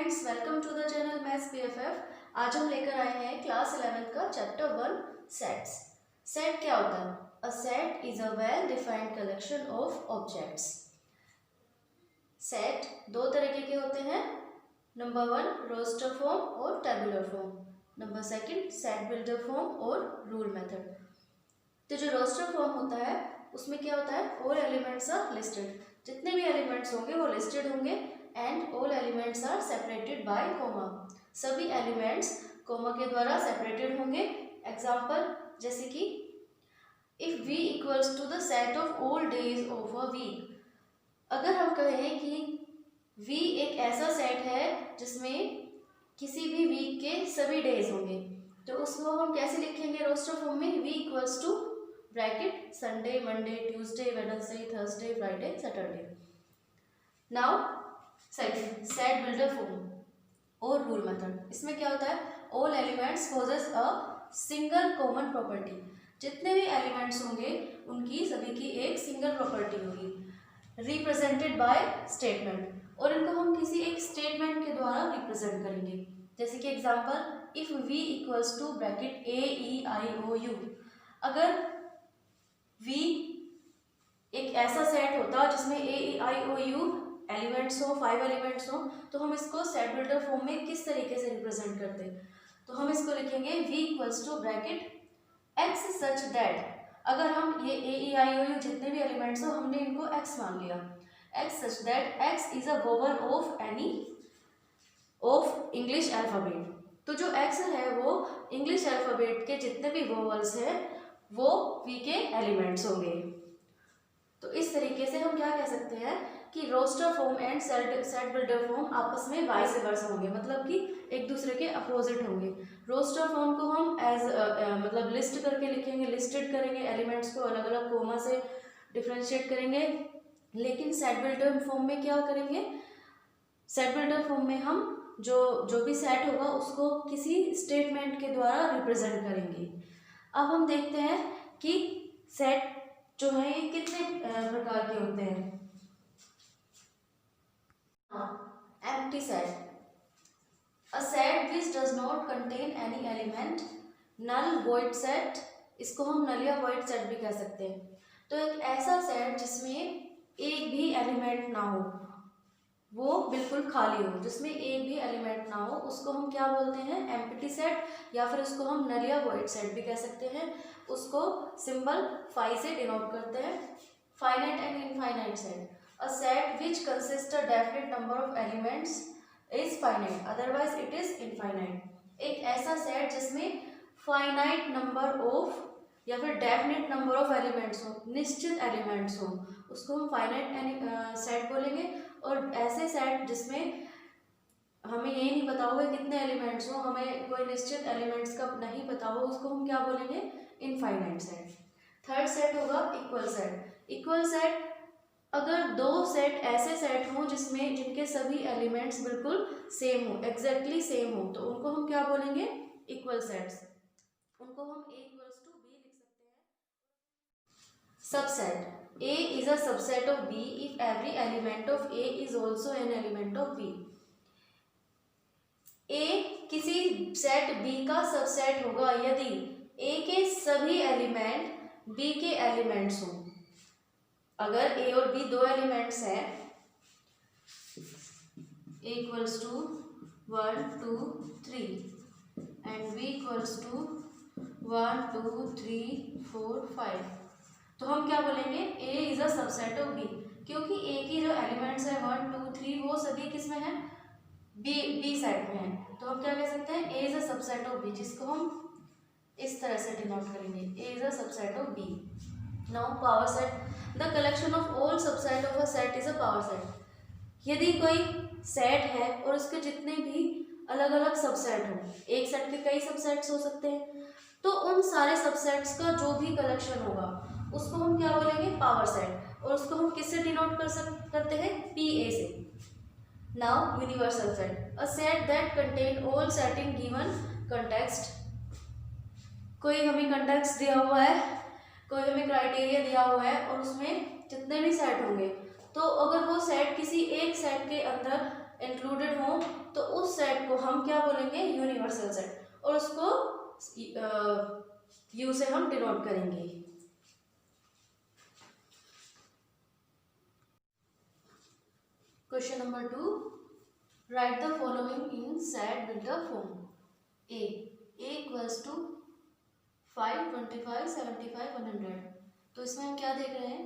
Friends, welcome to the channel maths BFF. आज हम लेकर आए हैं क्लास 11th का चैप्टर 1 सेट्स। सेट क्या होता है? A set is a well defined collection of objects. Set दो तरीके के होते हैं। नंबर 1 रोस्टर फॉर्म और tabular form. Number 2 set builder form और रूल मेथड। तो जो रोस्टर फॉर्म होता है उसमें क्या होता है? All elements are listed. जितने भी एलिमेंट्स होंगे वो लिस्टेड होंगे and all elements are separated by comma. सभी एलिमेंट्स कॉमा के द्वारा सेपरेटेड होंगे। एग्जांपल जैसे कि if v equals to the set of all days of a week. अगर हम कहें कि v एक ऐसा सेट है जिसमें किसी भी वीक के सभी डेज होंगे, तो उसको हम कैसे लिखेंगे रोस्टर फॉर्म में? v equals to bracket Sunday, Monday, Tuesday, Wednesday, Thursday, Friday, Saturday. Now second set builder form और रूल मेथड। इसमें क्या होता है? All elements possess a single common property. जितने भी एलिमेंट्स होंगे उनकी सभी की एक सिंगल प्रॉपर्टी होगी रिप्रेजेंटेड बाय स्टेटमेंट, और इनको हम किसी एक स्टेटमेंट के द्वारा रिप्रेजेंट करेंगे। जैसे कि example if v equals to bracket a e i o u। अगर v एक ऐसा सेट होता जिसमें a e i o u elements हो, 5 एलिमेंट्स हो, तो हम इसको सेट बिल्डर फॉर्म में किस तरीके से रिप्रेजेंट करते हैं? तो हम इसको लिखेंगे v equals to bracket x such that. अगर हम ये a e i o u जितने भी एलिमेंट्स हो हमने इनको x मान लिया, x such that x is a vowel of any of English alphabet. तो जो x है वो इंग्लिश अल्फाबेट के जितने भी वोवल्स हैं वो v के एलिमेंट्स होंगे। तो इस तरीके से हम क्या कह सकते हैं कि roster form and set builder form आपस में वाइस वर्सा होंगे, मतलब कि एक दूसरे के अपोजिट होंगे। रोस्टर फॉर्म को हम एज मतलब लिस्ट करके लिखेंगे, लिस्टेड करेंगे, एलिमेंट्स को अलग अलग कोमा से डिफ्रेंशिएट करेंगे। लेकिन सेट बिल्डर फॉर्म में क्या करेंगे? सेट बिल्डर फॉर्म में हम जो भी सेट होगा उसको किसी स्टेटमेंट के द्वारा रिप्रेजेंट करेंगे। अब हम देखते हैं कि सेट जो है ये कितने प्रकार के होते हैं। Empty set a set which does not contain any element. Null void set, इसको हम नल या वॉइड सेट भी कह सकते हैं। तो एक ऐसा सेट जिसमें एक भी एलिमेंट ना हो, वो बिल्कुल खाली हो, जिसमें एक भी एलिमेंट ना हो, उसको हम क्या बोलते हैं? एम्प्टी सेट, या फिर उसको हम नल या वॉइड सेट भी कह सकते हैं। उसको सिंबल फाई से डिनोट करते हैं। Finite and infinite set a set which consist a definite number of elements is finite, otherwise it is infinite. एक ऐसा सेट जिसमें फाइनाइट नंबर ऑफ या फिर डेफिनेट नंबर ऑफ एलिमेंट्स हो, निश्चित एलिमेंट्स हो, उसको हम फाइनाइट सेट बोलेंगे। और ऐसे सेट जिसमें हमें ये नहीं पता होगा कितने एलिमेंट्स हो, हमें कोई निश्चित एलिमेंट्स का नहीं पता हो, उसको हम क्या बोलेंगे? Infinite set. थर्ड सेट होगा इक्वल सेट। इक्वल सेट अगर दो सेट ऐसे सेट हों जिसमें जिनके सभी एलिमेंट्स बिल्कुल सेम हो, एग्जैक्टली सेम हो, तो उनको हम क्या बोलेंगे? Equal sets. उनको हम a इक्वल्स टू b लिख सकते हैं। Subset A is a subset of B if every element of A is also an element of B. A किसी सेट B का सबसेट होगा यदि A के सभी एलिमेंट B के एलिमेंट्स हों। अगर A और B दो एलिमेंट्स हैं, A equals to 1 2 3 and B equals to 1 2 3 4 5, तो हम क्या बोलेंगे? A is a subset of B, क्योंकि A की जो एलिमेंट्स है 1 2 3 वो सभी किस में है? B सेट में है। तो हम क्या कह सकते हैं? A is a subset of B, जिसको हम इस तरह से डिनोट करेंगे, A is a subset of B। Now power set the collection of all subset of a set is a power set. यदि कोई सेट है और उसके जितने भी अलग अलग सबसेट हो, एक सेट के कई सबसेट्स हो सकते हैं, तो उन सारे सबसेट्स का जो भी कलेक्शन होगा उसको हम क्या बोलेंगे? Power set. और उसको हम किससे डिनोट करते हैं? PA से। Now universal set a set that contain all set in given context. कोई हमें कंटेक्स्ट दिया हुआ है, कोई हमें क्राइटेरिया दिया हुआ है और उसमें जितने भी सेट होंगे, तो अगर वो सेट किसी एक सेट के अंदर इंक्लूडेड हो तो उस सेट को हम क्या बोलेंगे, यूनिवर्सल सेट, और उसको यू से हम डिनोट करेंगे। Question number 2, write the following in set builder form. A equals to 5, 25, 75, 100। तो इसमें हम क्या देख रहे हैं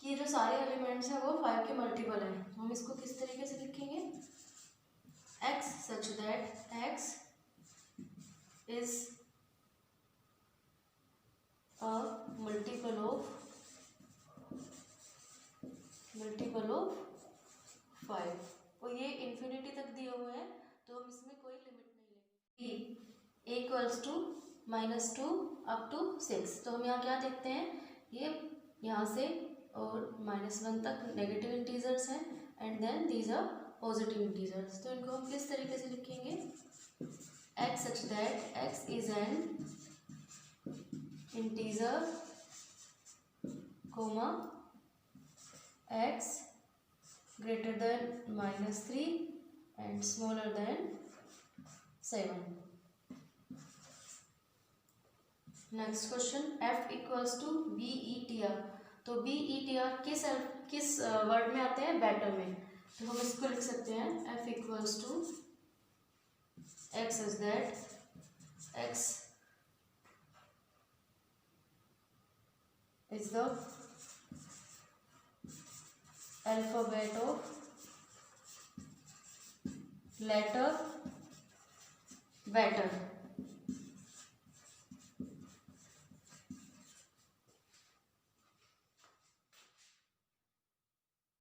कि जो सारे एलिमेंट्स हैं वो 5 के मल्टीपल हैं। तो हम इसको किस तरीके से लिखेंगे, x such that x is a multiple of 5, और ये इन्फिनिटी तक दिए हुए हैं तो हम इसमें कोई लिमिट नहीं लेंगे। ए इक्वल्स टू -2 अप टू 6। तो हम यहाँ क्या देखते हैं, ये यहाँ से और -1 तक नेगेटिव इंटीजर्स हैं and then these are positive integers. तो इनको हम किस तरीके से लिखेंगे, x such that x is an integer comma x greater than -3 and smaller than 7। Next question, f equals to BETR। तो BETR किस वर्ड में आते हैं, बेटर में। तो हम इसको लिख सकते हैं f equals to x is that x is the alphabet of letter better।